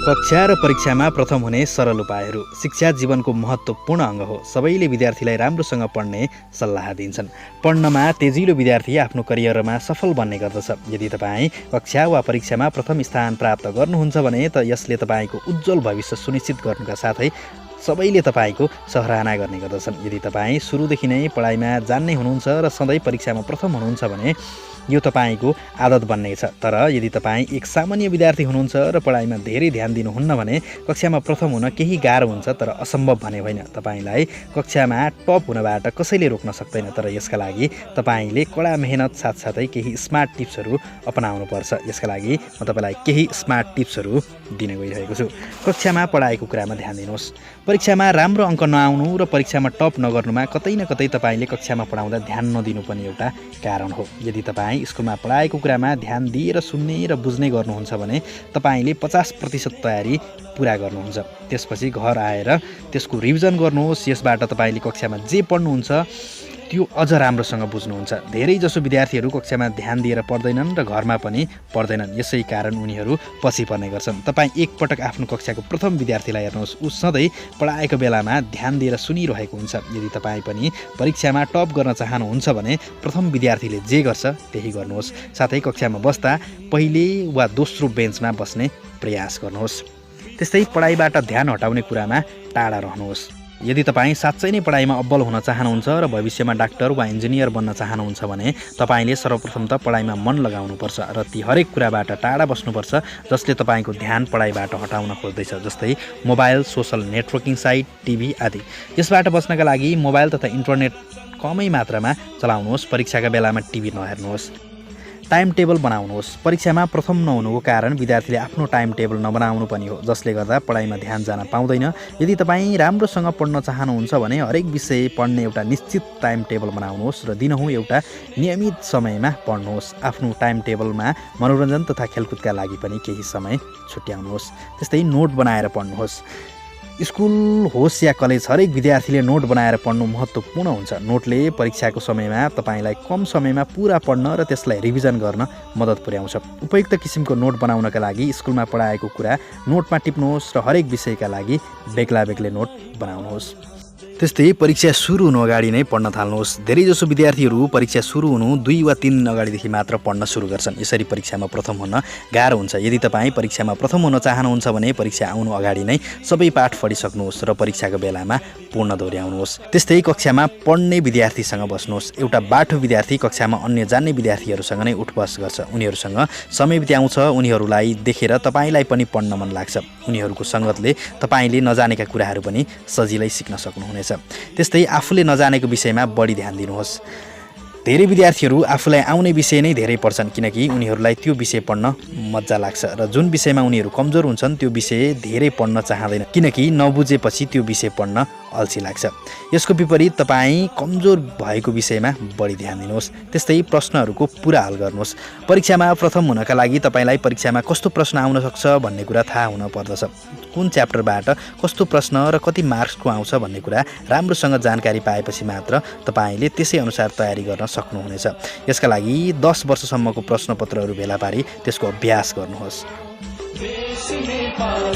कक्षा र परीक्षामा प्रथम हुने सरल उपायहरू। शिक्षा जीवनको महत्त्वपूर्ण अङ्ग हो। सबैले विद्यार्थीलाई राम्रोसँग पढ्ने सल्लाह दिन्छन्। पढ्नमा तेजिलो विद्यार्थी आफ्नो करियरमा सफल बन्ने गर्दछ। यदि तपाईँ कक्षा वा परीक्षामा प्रथम स्थान प्राप्त गर्नुहुन्छ भने त यसले तपाईँको उज्जवल भविष्य सुनिश्चित गर्नुका साथै सबैले तपाईँको सराहना गर्ने गर्दछन्। यदि तपाईँ सुरुदेखि नै पढाइमा जान्ने हुनुहुन्छ र सधैँ परीक्षामा प्रथम हुनुहुन्छ भने यो तपाईँको आदत बन्नेछ। तर यदि तपाईँ एक सामान्य विद्यार्थी हुनुहुन्छ र पढाइमा धेरै ध्यान दिनुहुन्न भने कक्षामा प्रथम हुन केही गाह्रो हुन्छ, तर असम्भव भने होइन। तपाईँलाई कक्षामा टप हुनबाट कसैले रोक्न सक्दैन, तर यसका लागि तपाईँले कडा मेहनत साथसाथै केही स्मार्ट टिप्सहरू अपनाउनुपर्छ। यसका लागि म तपाईँलाई केही स्मार्ट टिप्सहरू दिन गइरहेको छु। कक्षामा पढाएको कुरामा ध्यान दिनुहोस्। परीक्षामा राम्रो अङ्क नआउनु र परीक्षामा टप नगर्नुमा कतै न कतै तपाईँले कक्षामा पढाउँदा ध्यान नदिनु पनि एउटा कारण हो। यदि तपाईँ स्कुलमा पढाएको कुरामा ध्यान दिएर सुन्ने र बुझ्ने गर्नुहुन्छ भने तपाईँले 50% तयारी पुरा गर्नुहुन्छ। त्यसपछि घर आएर त्यसको रिभिजन गर्नुहोस्। यसबाट तपाईँले कक्षामा जे पढ्नुहुन्छ त्यो अझ राम्रोसँग बुझ्नुहुन्छ। धेरैजसो विद्यार्थीहरू कक्षामा ध्यान दिएर पढ्दैनन् र घरमा पनि पढ्दैनन्। यसै कारण उनीहरू पछि पर्ने गर्छन्। तपाईँ एकपटक आफ्नो कक्षाको प्रथम विद्यार्थीलाई हेर्नुहोस्। ऊ सधैँ पढाएको बेलामा ध्यान दिएर सुनिरहेको हुन्छ। यदि तपाईँ पनि परीक्षामा टप गर्न चाहनुहुन्छ भने प्रथम विद्यार्थीले जे गर्छ त्यही गर्नुहोस्। साथै कक्षामा बस्दा पहिले वा दोस्रो बेन्चमा बस्ने प्रयास गर्नुहोस्। त्यस्तै पढाइबाट ध्यान हटाउने कुरामा टाढा रहनुहोस्। यदि तपाईँ साँच्चै नै पढाइमा अब्बल हुन चाहनुहुन्छ र भविष्यमा डाक्टर वा इन्जिनियर बन्न चाहनुहुन्छ भने तपाईँले सर्वप्रथम त पढाइमा मन लगाउनुपर्छ र ती हरेक कुराबाट टाढा बस्नुपर्छ जसले तपाईँको ध्यान पढाइबाट हटाउन खोज्दैछ, जस्तै mobile, social networking site, TV आदि। यसबाट बच्नका लागि मोबाइल तथा इन्टरनेट कमै मात्रामा चलाउनुहोस्। परीक्षाका बेलामा टिभी नहेर्नुहोस्। टाइम टेबल बनाउनुहोस्। परीक्षामा प्रथम नहुनुको कारण विद्यार्थीले आफ्नो टाइम टेबल नबनाउनु पनि हो, जसले गर्दा पढाइमा ध्यान जान पाउँदैन। यदि तपाईँ राम्रोसँग पढ्न चाहनुहुन्छ भने हरेक विषय पढ्ने एउटा निश्चित टाइम टेबल बनाउनुहोस् र दिनहुँ एउटा नियमित समयमा पढ्नुहोस्। आफ्नो टाइम टेबलमा मनोरञ्जन तथा खेलकुदका लागि पनि केही समय छुट्याउनुहोस्। त्यस्तै नोट बनाएर पढ्नुहोस्। स्कुल होस् या कलेज, हरेक विद्यार्थीले नोट बनाएर पढ्नु महत्त्वपूर्ण हुन्छ। नोटले परीक्षाको समयमा तपाईँलाई कम समयमा पुरा पढ्न र त्यसलाई रिभिजन गर्न मद्दत पुर्याउँछ। उपयुक्त किसिमको नोट बनाउनका लागि स्कुलमा पढाएको कुरा नोटमा टिप्नुहोस् र हरेक विषयका लागि बेग्ला बेग्लै नोट बनाउनुहोस्। त्यस्तै परीक्षा सुरु हुनु अगाडि नै पढ्न थाल्नुहोस्। धेरैजसो विद्यार्थीहरू परीक्षा सुरु हुनु 2 वा 3 दिन अगाडिदेखि मात्र पढ्न सुरु गर्छन्। यसरी परीक्षामा प्रथम हुन गाह्रो हुन्छ। यदि तपाईँ परीक्षामा प्रथम हुन चाहनुहुन्छ भने परीक्षा आउनु अगाडि नै सबै पाठ पढिसक्नुहोस् र परीक्षाको बेलामा पूर्ण दोहोऱ्याउनुहोस्। त्यस्तै कक्षामा पढ्ने विद्यार्थीसँग बस्नुहोस्। एउटा बाठो विद्यार्थी कक्षामा अन्य जान्ने विद्यार्थीहरूसँग नै उठबस गर्छ। उनीहरूसँग समय बिताउँछ। उनीहरूलाई देखेर तपाईँलाई पनि पढ्न मन लाग्छ। उनीहरूको सङ्गतले तपाईँले नजानेका कुराहरू पनि सजिलै सिक्न सक्नुहुनेछ। त्यस्तै आफूले नजानेको विषयमा बढी ध्यान दिनुहोस्। धेरै विद्यार्थीहरू आफूलाई आउने विषय नै धेरै पढ्छन् किनकि उनीहरूलाई त्यो विषय पढ्न मजा लाग्छ र जुन विषयमा उनीहरू कमजोर हुन्छन् त्यो विषय धेरै पढ्न चाहँदैन किनकि नबुझेपछि त्यो विषय पढ्न अल्छी लाग्छ। यसको विपरीत तपाईँ कमजोर भएको विषयमा बढी ध्यान दिनुहोस्। त्यस्तै प्रश्नहरूको पुरा हल गर्नुहोस्। परीक्षामा प्रथम हुनका लागि तपाईँलाई परीक्षामा कस्तो प्रश्न आउन सक्छ भन्ने कुरा थाहा हुन पर्दछ। कुन च्याप्टरबाट कस्तो प्रश्न र कति मार्क्सको आउँछ भन्ने कुरा राम्रोसँग जानकारी पाएपछि मात्र तपाईँले त्यसै अनुसार तयारी गर्न सक्नुहुनेछ। यसका लागि 10 वर्षसम्मको प्रश्नपत्रहरू भेला पारी त्यसको अभ्यास गर्नुहोस्। देश नेपाल